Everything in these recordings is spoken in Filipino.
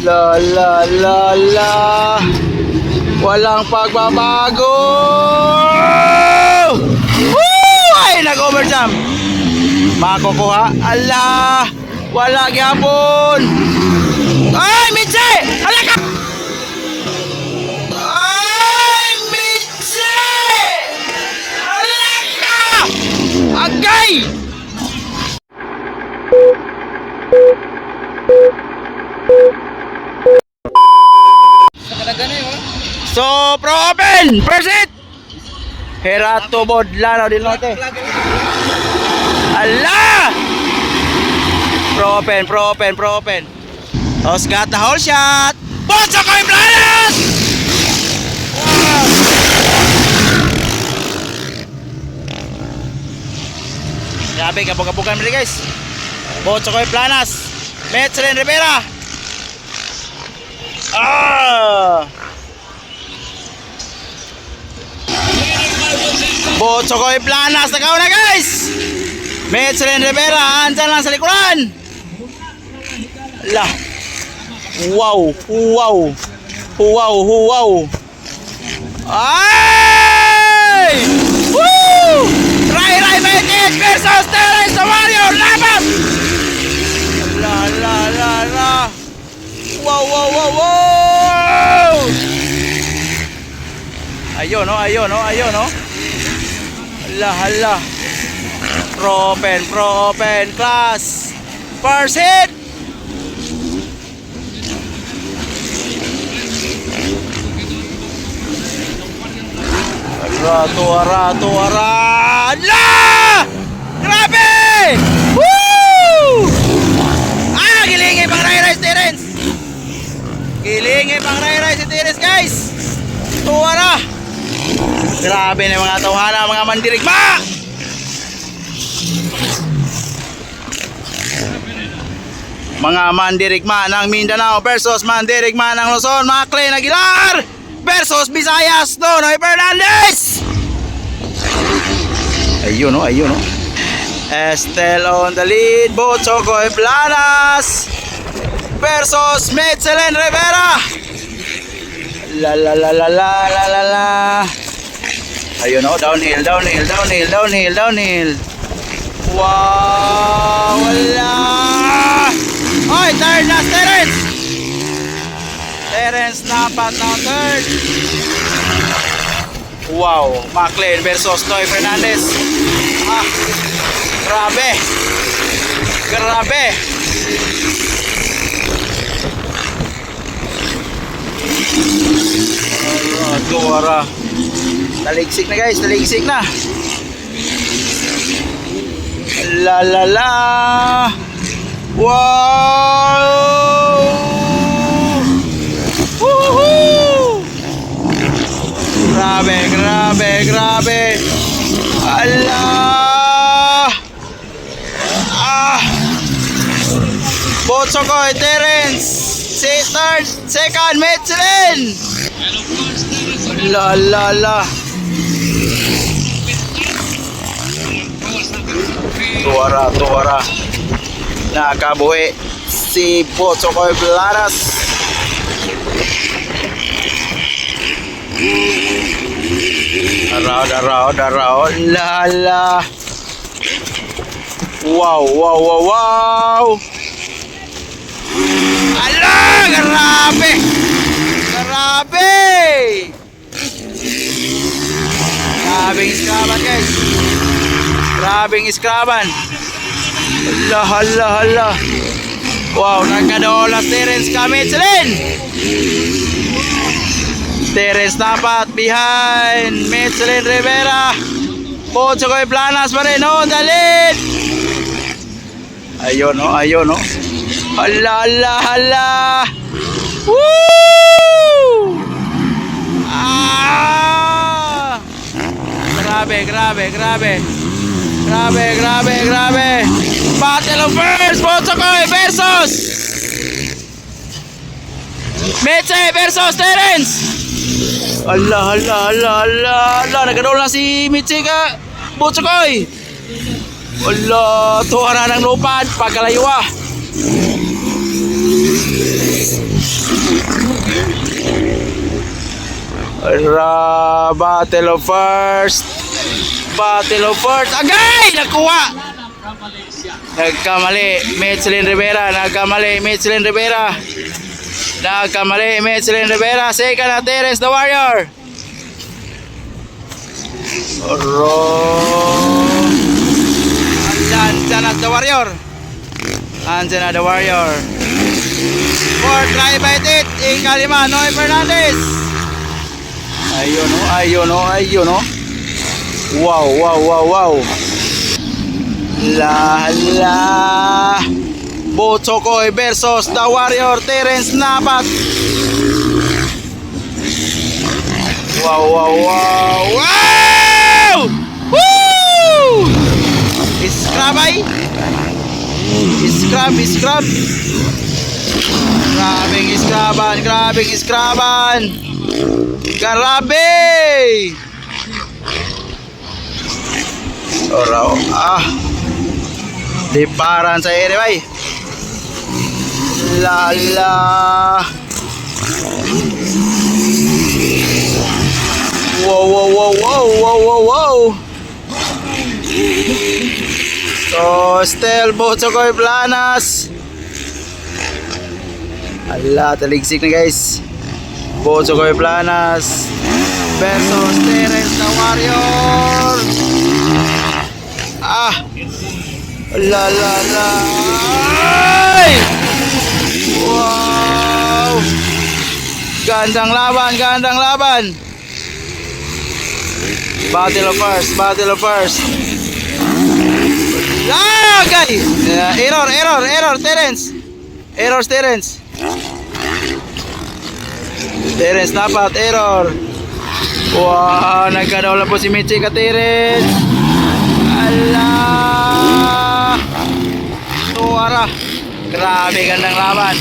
La la la la. Walang pagbabago. Woo! Ay, nag-overjump. Makukuha. Allah. Wala gyapon. Ay, Mitsi! Hala ka! Ay, Mitsi! Hala ka! Agay! So, pro open! Proceed! Herato bodla din natin. Allah! Pro open. Tapos got the whole shot. Bonso ko yung planet! Wow! Grabe, kabog-kabogan mo rin guys. Bonso ko yung planas. Metzelin Rivera. Bonso ko yung planas. Nakaw na guys. Metzelin Rivera. Andyan lang sa likuran. Allah. Wow. Ay! Woo! Ray Betis versus Terence the Warrior. Laban! La. Wow. Ayun, no? Hala. Pro open class. First hit. Tuara. La! Grabe! Woo! Gilingi pang ray si Terence. Si Terence guys. Tuara. Grabe na mga tawhana, mga mandirigma. Mga mandirigma ng Mindanao versus mandirigma ng Luzon. Mga Clay Aguilar versus Visayas Nonoy Fernandez. Ayun no. Estel on the lead. Botsokoy Planas versus Metzelin Rivera. La. Ayun no, downhill. Wow, wala. Oy, third last Terence dapat na third. Wow, McLean versus Noy Fernandez. Grabe. Tuara. Taligsik na guys, La. Wow! Woohoo! Grabe. Allah! Botsokoy, Terence. Second, Metzelin. La. Tuara. Nakabuhi si Botsokoy Planas. Araw. La. Wow. Allah, grabe. Grabing iskaban. Hala. Wow, nagkadolas Terence Metzelin. Terence dapat behind Metzelin Rivera. Botsokoy Planas pa rin on the lead. Ayun no. Hala. Woo! Grabe. Battle of First, Botsokoy versus Metze versus Terence. Allah. Nagkadol na si Metze ka Botsokoy. Allah, tuwa na ng lupad pagkalaywa. Battle of first. Battle of first. Agay! Nakuha! Nagkamali. Michelin Rivera. Nagkamali. Michelin Rivera. Nagkamali. Michelin Rivera. Second na Terence the Warrior. Andyan na the Warrior. Andyan na the Warrior. Fourth try by it. Ikalima. Noy Fernandez. Ayun o. Ayun o. Ayun o. Wow. Wow. Wow. Wow. La Botsokoy versus the Warrior Terence Napat. Wow, wow, wow, wow! Woo! Scrub ay? Scrub. Grabing scruban. Grabe! Oraw, Liparan sa ere bay. Lala. Wow. So still Botsokoy Planas. Ala, taligsik na guys. Botsokoy Planas versus Terence the Warrior. La. Ay! Wow! Gandang laban. Battle of first. Lagay! Error, Terence. Terence dapat error. Wow, nagkadawla po si Michi ka Terence. Allah. Tuwara. Grabe gandang laban.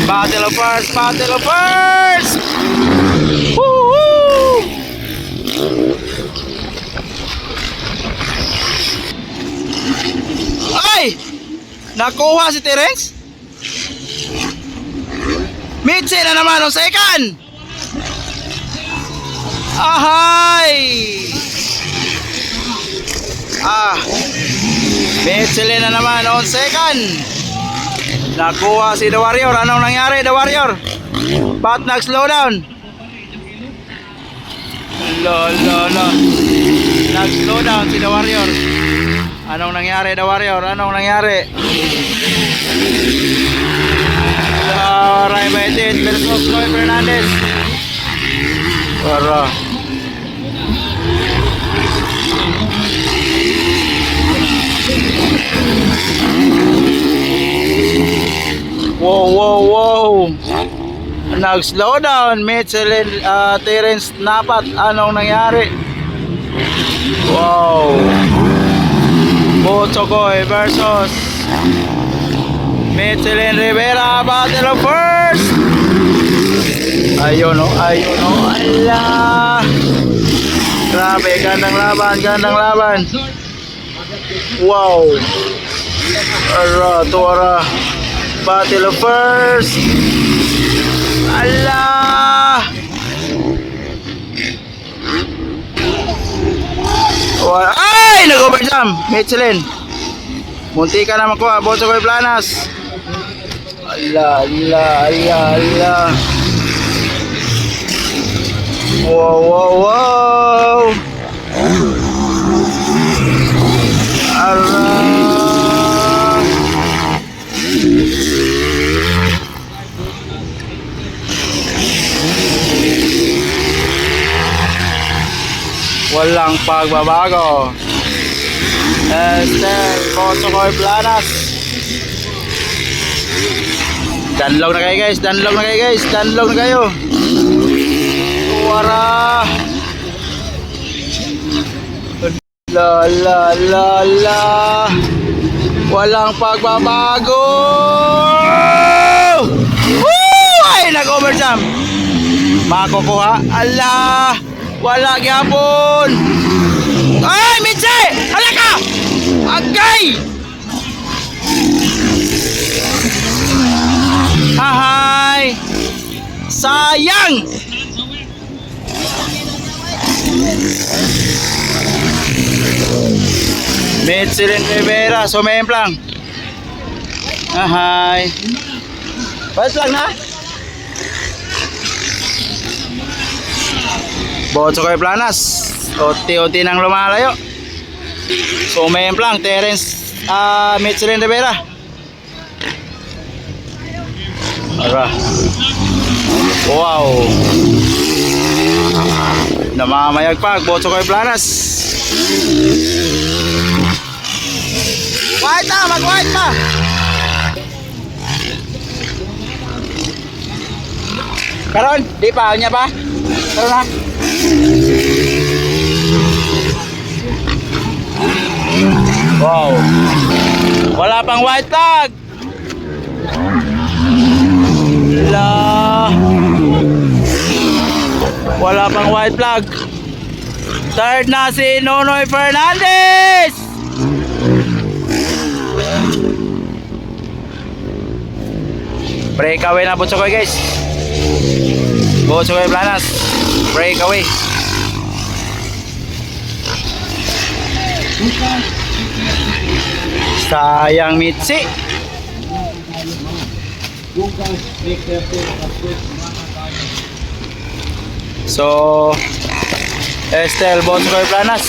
Battle of first. Woohoo! Ay! Nakuha si Terence? Mitzi na naman ang second! Ahay! Mitzi na naman on second. Nakuha si The Warrior. Anong nangyari The Warrior? Ba't nag-slow down? Nag-slow down si The Warrior. Anong nangyari The Warrior? Ray Betit versus Noy Fernandez. Para Wow. Nag-slow down Michelin Terence Napat. Anong nangyari? Wow. Botsokoy versus Michelin Rivera. Battle of first. Ayun o. Ala. Grabe, gandang laban. Wow. Tuwara. Battle of first. Allah. Ay! Nag-overjump Michelin. Munti ka na makuha. Botsokoy Planas. Allah. Wow. Allah. Walang pagbabago. Botsokoy Planas. Danlog na kayo. Tuwara. La. Walang pagbabago. Woo! Ay, nag-overjump. Makukuha. Allah. Wala gyapon. Ay, Mitzi! Hala ka! Agay! Hahay! Sayang! Michelin Rivera, sumemplang. Ahay. Balik lang na. Botso Koy Planas. Unti-unti nang lumalayo. Sumemplang, Terence Michelin Rivera. Ara. Wow. Namamayagpag, Botso Koy Planas. White na, mag-white pa. Karon, di pa, niya pa. Karon na. Wow. Wala pang white flag. Wala pang white flag. Third na si Nonoy Fernandez. Breakaway na Botso Koy guys. Botso Koy Planas. Breakaway. Sayang Mitsi. So Estel Botso Koy Planas.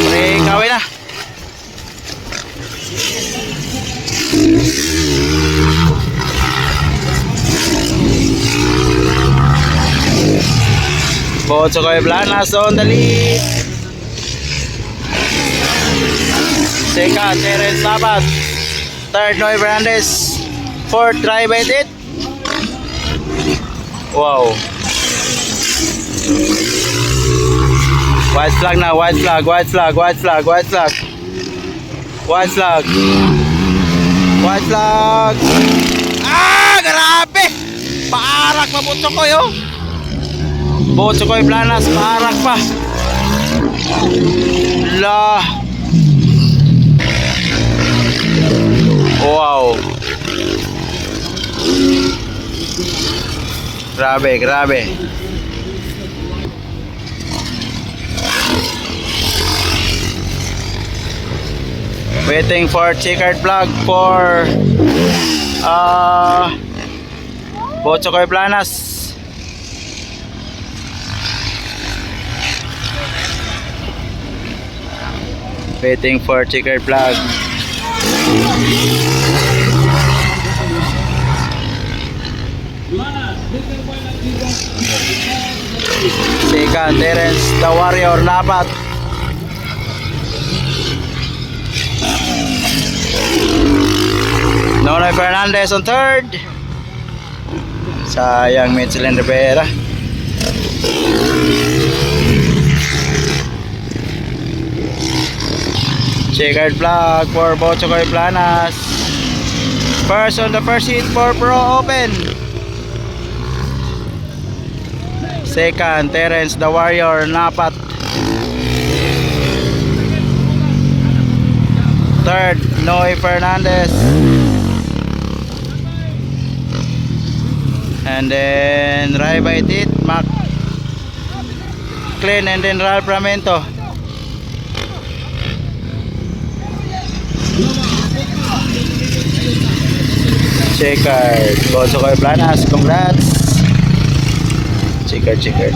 Breakaway na. Botso Koy Planas on the lead. Second, Terence Labat. Third, Noy Fernandez. Fourth, Drive It. Wow. White flag na, white flag, white flag, white flag, white flag. White flag. White flag. Ah, grabe! Paarak pa Botso Koy, oh. Botso Koy Planas, paarak pa. Lah. Wow. Grabe, grabe. Waiting for checkered flag for Botso Koy Planas. Waiting for checkered flag. Second, Terence the Warrior Labat. Nonoy Fernandez on third. Sayang Michelin Rivera. Checkered flag for Botso Koy Planas. First on the first seat for Pro Open. Second, Terence the Warrior Napat. Third, Noy Fernandez. And then Drive It, Mac Clean, and then Ralph Ramento. Checkered, Botso Koy Planas, congrats. Checkered.